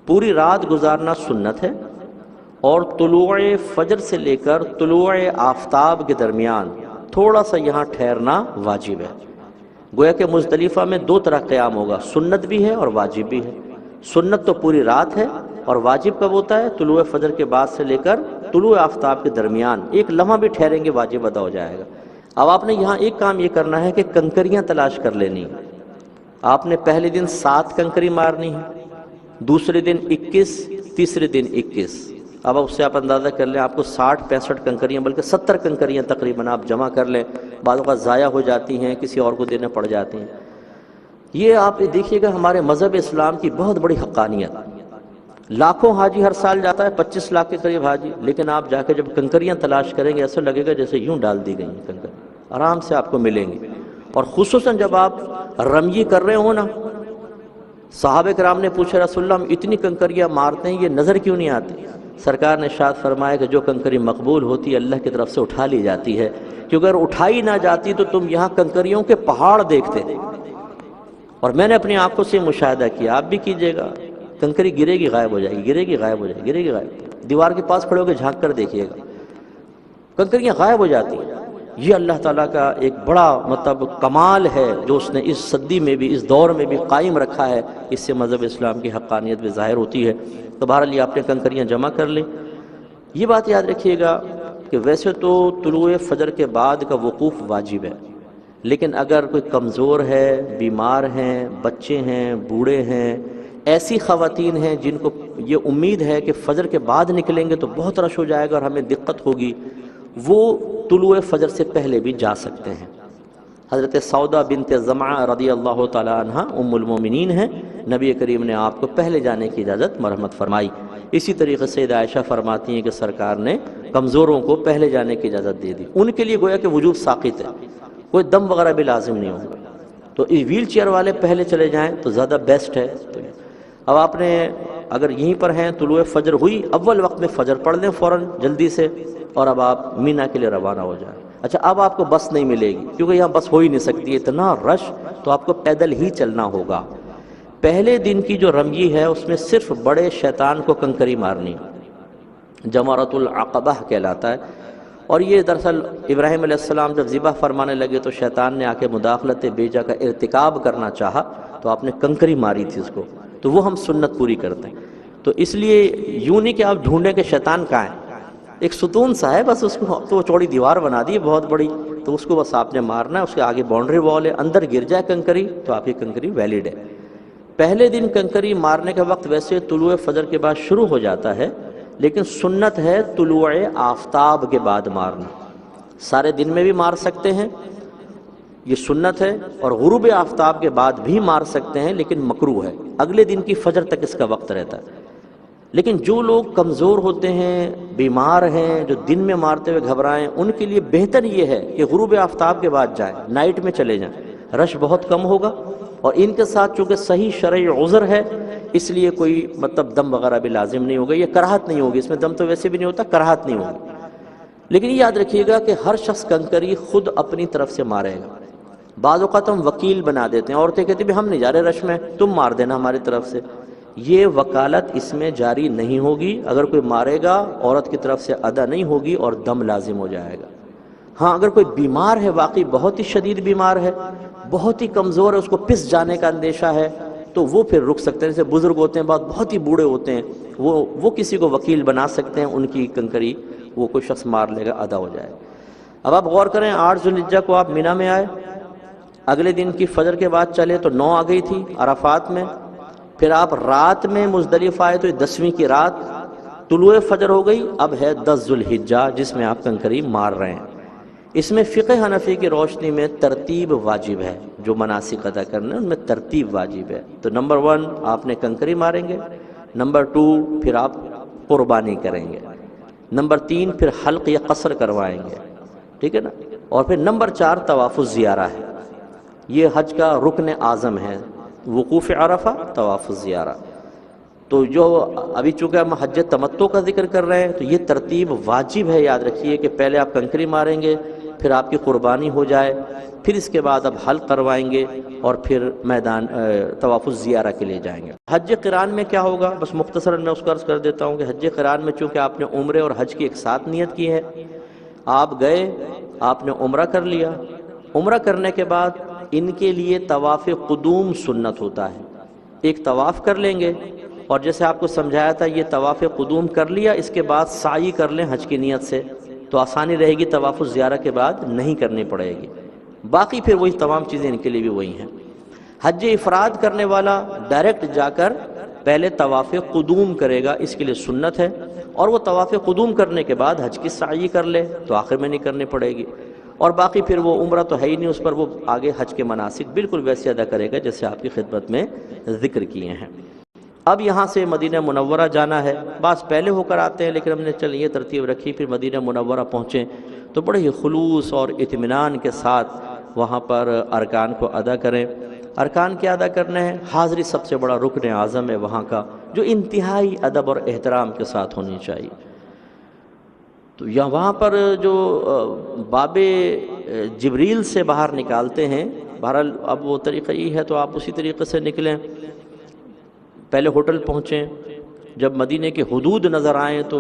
پوری رات گزارنا سنت ہے، اور طلوع فجر سے لے کر طلوع آفتاب کے درمیان تھوڑا سا یہاں ٹھہرنا واجب ہے۔ گویا کہ مزدلفہ میں دو طرح قیام ہوگا، سنت بھی ہے اور واجب بھی ہے۔ سنت تو پوری رات ہے، اور واجب کب ہوتا ہے؟ طلوع فجر کے بعد سے لے کر طلوع آفتاب کے درمیان ایک لمحہ بھی ٹھہریں گے واجب ادا ہو جائے گا۔ اب آپ نے یہاں ایک کام یہ کرنا ہے کہ کنکریاں تلاش کر لینی ہیں۔ آپ نے پہلے دن 7 کنکری مارنی ہے، دوسرے دن 21، تیسرے دن 21۔ اب اس سے آپ اندازہ کر لیں، آپ کو 60-65 کنکریاں بلکہ 70 کنکریاں تقریباً آپ جمع کر لیں۔ بعض اوقات ضائع ہو جاتی ہیں، کسی اور کو دینے پڑ جاتی ہیں۔ یہ آپ دیکھیے گا ہمارے مذہب اسلام کی بہت بڑی حقانیت۔ لاکھوں حاجی ہر سال جاتا ہے، 25 لاکھ کے قریب حاجی، لیکن آپ جا کے جب کنکریاں تلاش کریں گے ایسا لگے گا جیسے یوں ڈال دی گئی ہیں کنکریاں، آرام سے آپ کو ملیں گی۔ اور خصوصاً جب آپ رمی کر رہے ہوں نا، صحابہ کرام نے پوچھا رسول اللہ ہم اتنی کنکریاں مارتے ہیں یہ نظر کیوں نہیں آتی؟ سرکار نے ارشاد فرمایا کہ جو کنکری مقبول ہوتی ہے اللہ کی طرف سے اٹھا لی جاتی ہے، کیونکہ اگر اٹھائی نہ جاتی تو تم یہاں کنکریوں کے پہاڑ دیکھتے۔ اور میں نے اپنی آنکھوں سے مشاہدہ کیا، آپ بھی کیجئے گا، کنکری گرے گی غائب ہو جائے گی، گرے گی غائب ہو جائے گی، گرے گی غائب۔ دیوار کے پاس کھڑے ہو کے جھانک کر دیکھیے گا، کنکریاں غائب ہو جاتی ہیں۔ یہ اللہ تعالیٰ کا ایک بڑا کمال ہے جو اس نے اس صدی میں بھی، اس دور میں بھی قائم رکھا ہے۔ اس سے مذہب اسلام کی حقانیت بھی ظاہر ہوتی ہے۔ تو بہرحال یہ آپ نے کنکریاں جمع کر لیں۔ یہ بات یاد رکھیے گا کہ ویسے تو طلوع فجر کے بعد کا وقوف واجب ہے، لیکن اگر کوئی کمزور ہے، بیمار ہیں، بچے ہیں، بوڑھے ہیں، ایسی خواتین ہیں جن کو یہ امید ہے کہ فجر کے بعد نکلیں گے تو بہت رش ہو جائے گا اور ہمیں دقت ہوگی، وہ طلوع فجر سے پہلے بھی جا سکتے ہیں۔ حضرت سودا بنت زمعہ رضی اللہ تعالی عنہ ام المومنین ہیں، نبی کریم نے آپ کو پہلے جانے کی اجازت مرحمت فرمائی۔ اسی طریقے سے عائشہ فرماتی ہیں کہ سرکار نے کمزوروں کو پہلے جانے کی اجازت دے دی، ان کے لیے گویا کہ وجوب ساقط ہے، کوئی دم وغیرہ بھی لازم نہیں ہوگا۔ تو ویل چیئر والے پہلے چلے جائیں تو زیادہ بیسٹ ہے۔ اب آپ نے اگر یہیں پر ہیں، طلوع فجر ہوئی، اول وقت میں فجر پڑھ لیں فوراً جلدی سے، اور اب آپ مینا کے لیے روانہ ہو جائیں۔ اچھا، اب آپ کو بس نہیں ملے گی کیونکہ یہاں بس ہو ہی نہیں سکتی، اتنا رش، تو آپ کو پیدل ہی چلنا ہوگا۔ پہلے دن کی جو رمی ہے اس میں صرف بڑے شیطان کو کنکری مارنی، جمرۃ العقبہ کہلاتا ہے۔ اور یہ دراصل ابراہیم علیہ السلام جب ذبح فرمانے لگے تو شیطان نے آ کے مداخلت بیجا کا ارتکاب کرنا چاہا، تو آپ نے کنکری ماری تھی اس کو، تو وہ ہم سنت پوری کرتے ہیں۔ تو اس لیے یوں نہیں کہ آپ ڈھونڈیں کہ شیطان کہاں ہے، ایک ستون سا ہے بس، اس کو تو چوڑی دیوار بنا دی ہے بہت بڑی، تو اس کو بس آپ نے مارنا ہے، اس کے آگے باؤنڈری وال ہے، اندر گر جائے کنکری تو آپ کی کنکری ویلڈ ہے۔ پہلے دن کنکری مارنے کا وقت ویسے طلوع فجر کے بعد شروع ہو جاتا ہے، لیکن سنت ہے طلوع آفتاب کے بعد مارنا۔ سارے دن میں بھی مار سکتے ہیں، یہ سنت ہے، اور غروب آفتاب کے بعد بھی مار سکتے ہیں، لیکن مکروہ ہے، اگلے دن کی فجر تک اس کا وقت رہتا ہے۔ لیکن جو لوگ کمزور ہوتے ہیں، بیمار ہیں، جو دن میں مارتے ہوئے گھبرائیں، ان کے لیے بہتر یہ ہے کہ غروب آفتاب کے بعد جائیں، نائٹ میں چلے جائیں، رش بہت کم ہوگا، اور ان کے ساتھ چونکہ صحیح شرعی عذر ہے اس لیے کوئی دم وغیرہ بھی لازم نہیں ہوگا، یہ کراہت نہیں ہوگی، اس میں دم تو ویسے بھی نہیں ہوتا، کراہت نہیں ہوگی۔ لیکن یہ یاد رکھیے گا کہ ہر شخص کنکری خود اپنی طرف سے مارے گا۔ بعض اوقات ہم وکیل بنا دیتے ہیں، عورتیں کہتی ہیں ہم نہیں جا رہے رش میں، تم مار دینا ہماری طرف سے۔ یہ وکالت اس میں جاری نہیں ہوگی، اگر کوئی مارے گا عورت کی طرف سے ادا نہیں ہوگی اور دم لازم ہو جائے گا۔ ہاں اگر کوئی بیمار ہے، واقعی بہت ہی شدید بیمار ہے، بہت ہی کمزور ہے، اس کو پس جانے کا اندیشہ ہے، تو وہ پھر رک سکتے ہیں، جیسے بزرگ ہوتے ہیں، بہت ہی بوڑھے ہوتے ہیں، وہ کسی کو وکیل بنا سکتے ہیں، ان کی کنکری وہ کوئی شخص مار لے گا، ادا ہو جائے گا۔ اب آپ غور کریں، 8 ذوالحجہ کو آپ مینا میں آئے، اگلے دن کی فجر کے بعد چلے تو 9 آ گئی تھی عرفات میں، پھر آپ رات میں مزدلفہ آئے تو 10ویں کی رات طلوع فجر ہو گئی، اب ہے 10 ذوالحجہ جس میں آپ کنکری مار رہے ہیں۔ اس میں فقہ حنفی کی روشنی میں ترتیب واجب ہے، جو مناسک ادا کرنے ان میں ترتیب واجب ہے۔ تو نمبر 1 آپ نے کنکری ماریں گے، نمبر 2 پھر آپ قربانی کریں گے، نمبر 3 پھر حلق یا قصر کروائیں گے، ٹھیک ہے نا، اور پھر نمبر 4 طواف الزیارہ ہے۔ یہ حج کا رکن اعظم ہے، وقوف عرفہ، طواف الزیارہ۔ تو جو ابھی چونکہ ہم حج تمتع کا ذکر کر رہے ہیں تو یہ ترتیب واجب ہے، یاد رکھیے کہ پہلے آپ کنکری ماریں گے، پھر آپ کی قربانی ہو جائے، پھر اس کے بعد اب حلق کروائیں گے اور پھر میدان طواف الزیارہ کے لیے جائیں گے۔ حج قران میں کیا ہوگا، بس مختصراً میں اس کو عرض کر دیتا ہوں کہ حج قران میں چونکہ آپ نے عمرے اور حج کی ایک ساتھ نیت کی ہے، آپ گئے، آپ نے عمرہ کر لیا، عمرہ کرنے کے بعد ان کے لیے طواف قدوم سنت ہوتا ہے، ایک طواف کر لیں گے، اور جیسے آپ کو سمجھایا تھا یہ طواف قدوم کر لیا، اس کے بعد سعی کر لیں حج کی نیت سے تو آسانی رہے گی، طواف الزیارہ کے بعد نہیں کرنی پڑے گی۔ باقی پھر وہی تمام چیزیں ان کے لیے بھی وہی ہیں۔ حج افراد کرنے والا ڈائریکٹ جا کر پہلے طواف قدوم کرے گا، اس کے لیے سنت ہے، اور وہ طواف قدوم کرنے کے بعد حج کی سعی کر لے تو آخر میں نہیں کرنی پڑے گی، اور باقی پھر وہ عمرہ تو ہے ہی نہیں، اس پر وہ آگے حج کے مناسک بالکل ویسے ادا کرے گا جیسے آپ کی خدمت میں ذکر کیے ہیں۔ اب یہاں سے مدینہ منورہ جانا ہے، بعض پہلے ہو کر آتے ہیں لیکن ہم نے چل یہ ترتیب رکھی، پھر مدینہ منورہ پہنچیں تو بڑے ہی خلوص اور اطمینان کے ساتھ وہاں پر ارکان کو ادا کریں۔ ارکان کیا ادا کرنے ہیں؟ حاضری سب سے بڑا رکن اعظم ہے وہاں کا، جو انتہائی ادب اور احترام کے ساتھ ہونی چاہیے۔ تو یا وہاں پر جو باب جبریل سے باہر نکالتے ہیں، بہرحال اب وہ طریقہ یہ ہے تو آپ اسی طریقے سے نکلیں۔ پہلے ہوٹل پہنچیں، جب مدینے کے حدود نظر آئیں تو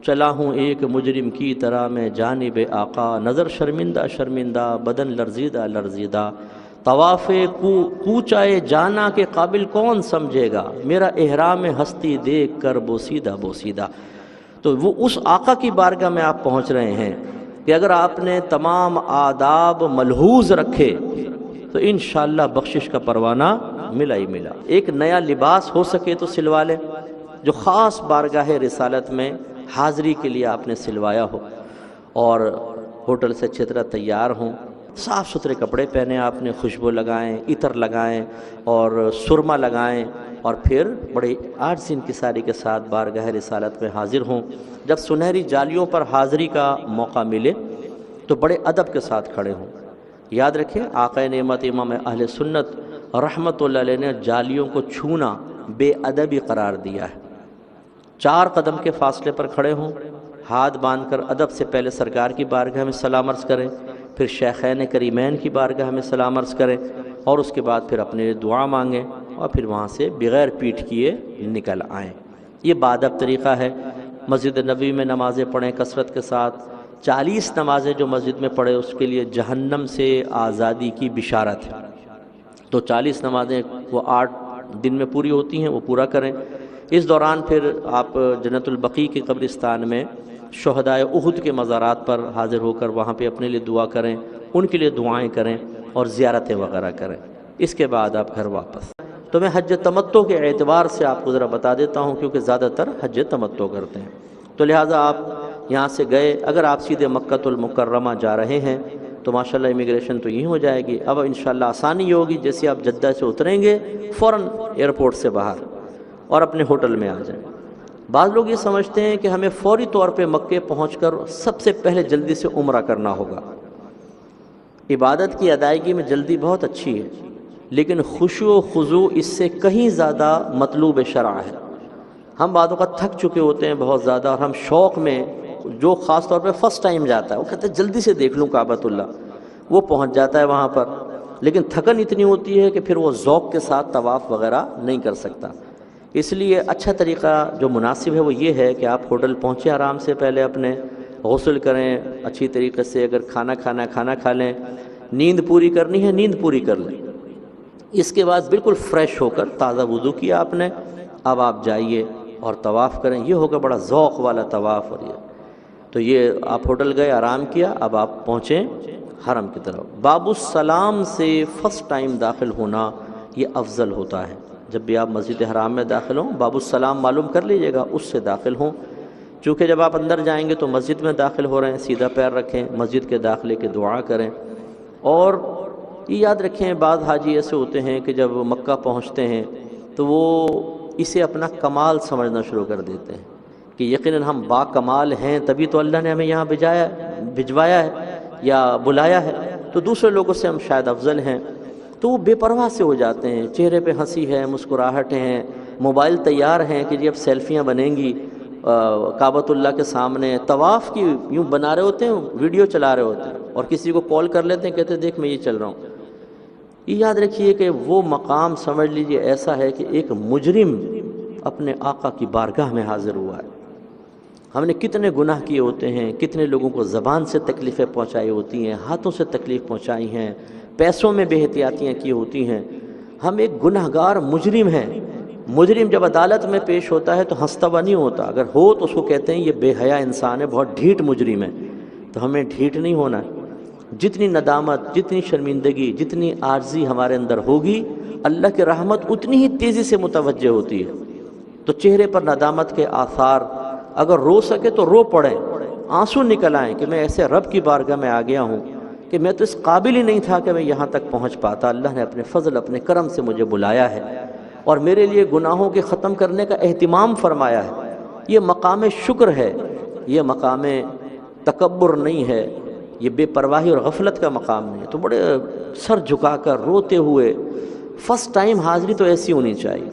چلا ہوں ایک مجرم کی طرح میں جانب آقا، نظر شرمندہ شرمندہ بدن لرزیدہ لرزیدہ، طواف کوچائے جانا کے قابل کون سمجھے گا، میرا احرام ہستی دیکھ کر بوسیدہ بوسیدہ۔ تو وہ اس آقا کی بارگاہ میں آپ پہنچ رہے ہیں کہ اگر آپ نے تمام آداب ملحوظ رکھے تو انشاءاللہ بخشش کا پروانہ ملا ہی ملا۔ ایک نیا لباس ہو سکے تو سلوا لیں، جو خاص بارگاہ رسالت میں حاضری کے لیے آپ نے سلوایا ہو، اور ہوٹل سے اچھی طرح تیار ہوں، صاف ستھرے کپڑے پہنے، آپ نے خوشبو لگائیں، عطر لگائیں اور سرما لگائیں، اور پھر بڑے عاجز انکساری کے ساتھ بارگاہ رسالت میں حاضر ہوں۔ جب سنہری جالیوں پر حاضری کا موقع ملے تو بڑے ادب کے ساتھ کھڑے ہوں۔ یاد رکھیں آقا نعمت امام اہل سنت رحمت اللہ علیہ نے جالیوں کو چھونا بے ادبی قرار دیا ہے۔ 4 قدم کے فاصلے پر کھڑے ہوں، ہاتھ باندھ کر ادب سے پہلے سرکار کی بارگاہ میں سلام عرض کریں، پھر شیخین کریمین کی بارگاہ میں سلام عرض کریں، اور اس کے بعد پھر اپنے دعا مانگیں، اور پھر وہاں سے بغیر پیٹھ کیے نکل آئیں۔ یہ بادب طریقہ ہے۔ مسجد نبوی میں نمازیں پڑھیں کثرت کے ساتھ، 40 نمازیں جو مسجد میں پڑھے اس کے لیے جہنم سے آزادی کی بشارت ہے۔ تو 40 نمازیں وہ 8 دن میں پوری ہوتی ہیں، وہ پورا کریں۔ اس دوران پھر آپ جنت البقیع کے قبرستان میں شہدائے احد کے مزارات پر حاضر ہو کر وہاں پہ اپنے لیے دعا کریں، ان کے لیے دعائیں کریں اور زیارتیں وغیرہ کریں۔ اس کے بعد آپ گھر واپس۔ تو میں حج تمتع کے اعتبار سے آپ کو ذرا بتا دیتا ہوں، کیونکہ زیادہ تر حج تمتع کرتے ہیں، تو لہٰذا آپ یہاں سے گئے، اگر آپ سیدھے مکۃ المکرمہ جا رہے ہیں تو ماشاءاللہ امیگریشن تو یہی ہو جائے گی۔ اب انشاءاللہ آسانی ہوگی، جیسے آپ جدہ سے اتریں گے فوراً ایئرپورٹ سے باہر اور اپنے ہوٹل میں آ جائیں۔ بعض لوگ یہ سمجھتے ہیں کہ ہمیں فوری طور پہ مکے پہنچ کر سب سے پہلے جلدی سے عمرہ کرنا ہوگا۔ عبادت کی ادائیگی میں جلدی بہت اچھی ہے، لیکن خشوع و خضوع اس سے کہیں زیادہ مطلوب شرع ہے۔ ہم بعض اوقات تھک چکے ہوتے ہیں بہت زیادہ، اور ہم شوق میں، جو خاص طور پہ فرسٹ ٹائم جاتا ہے وہ کہتے ہیں جلدی سے دیکھ لوں کعبۃ اللہ، وہ پہنچ جاتا ہے وہاں پر، لیکن تھکن اتنی ہوتی ہے کہ پھر وہ ذوق کے ساتھ طواف وغیرہ نہیں کر سکتا۔ اس لیے اچھا طریقہ جو مناسب ہے وہ یہ ہے کہ آپ ہوٹل پہنچیں، آرام سے پہلے اپنے غسل کریں اچھی طریقے سے، اگر کھانا کھانا ہے کھانا کھا لیں، نیند پوری کرنی ہے نیند پوری کر لیں، اس کے بعد بالکل فریش ہو کر تازہ وضو کیا آپ نے، اب آپ جائیے اور طواف کریں۔ یہ ہوگا بڑا ذوق والا طواف۔ اور یہ تو یہ آپ ہوٹل گئے، آرام کیا، اب آپ پہنچیں حرم کی طرف۔ باب السلام سے فرسٹ ٹائم داخل ہونا یہ افضل ہوتا ہے۔ جب بھی آپ مسجد حرام میں داخل ہوں باب السلام معلوم کر لیجئے گا، اس سے داخل ہوں، چونکہ جب آپ اندر جائیں گے تو مسجد میں داخل ہو رہے ہیں، سیدھا پیر رکھیں، مسجد کے داخلے کی دعا کریں۔ اور یہ یاد رکھیں بعض حاجی ایسے ہوتے ہیں کہ جب مکہ پہنچتے ہیں تو وہ اسے اپنا کمال سمجھنا شروع کر دیتے ہیں کہ یقیناً ہم با کمال ہیں، تبھی تو اللہ نے ہمیں یہاں بھجوایا ہے یا بلایا ہے، تو دوسرے لوگوں سے ہم شاید افضل ہیں، تو وہ بے پرواہ سے ہو جاتے ہیں، چہرے پہ ہنسی ہے، مسکراہٹ ہیں، موبائل تیار ہیں کہ جی اب سیلفیاں بنیں گی، کعبۃ اللہ کے سامنے طواف کی یوں بنا رہے ہوتے ہیں، ویڈیو چلا رہے ہوتے ہیں، اور کسی کو کال کر لیتے ہیں، کہتے ہیں دیکھ میں یہ چل رہا ہوں۔ یہ یاد رکھیے کہ وہ مقام سمجھ لیجئے ایسا ہے کہ ایک مجرم اپنے آقا کی بارگاہ میں حاضر ہوا ہے۔ ہم نے کتنے گناہ کیے ہوتے ہیں، کتنے لوگوں کو زبان سے تکلیفیں پہنچائی ہوتی ہیں، ہاتھوں سے تکلیف پہنچائی ہیں، پیسوں میں بے احتیاطیاں کی ہوتی ہیں۔ ہم ایک گنہگار مجرم ہیں۔ مجرم جب عدالت میں پیش ہوتا ہے تو ہنستا ہوا نہیں ہوتا، اگر ہو تو اس کو کہتے ہیں یہ بے حیا انسان ہے، بہت ڈھیٹ مجرم ہے۔ تو ہمیں ڈھیٹ نہیں ہونا ہے۔ جتنی ندامت، جتنی شرمندگی، جتنی عاجزی ہمارے اندر ہوگی، اللہ کی رحمت اتنی ہی تیزی سے متوجہ ہوتی ہے۔ تو چہرے پر ندامت کے آثار، اگر رو سکے تو رو پڑیں، آنسو نکل آئیں کہ میں ایسے رب کی بارگاہ میں آ گیا ہوں کہ میں تو اس قابل ہی نہیں تھا کہ میں یہاں تک پہنچ پاتا۔ اللہ نے اپنے فضل، اپنے کرم سے مجھے بلایا ہے اور میرے لیے گناہوں کے ختم کرنے کا اہتمام فرمایا ہے۔ یہ مقام شکر ہے، یہ مقام تکبر نہیں ہے، یہ بے پرواہی اور غفلت کا مقام نہیں ہے۔ تو بڑے سر جھکا کر روتے ہوئے، فرسٹ ٹائم حاضری تو ایسی ہونی چاہیے۔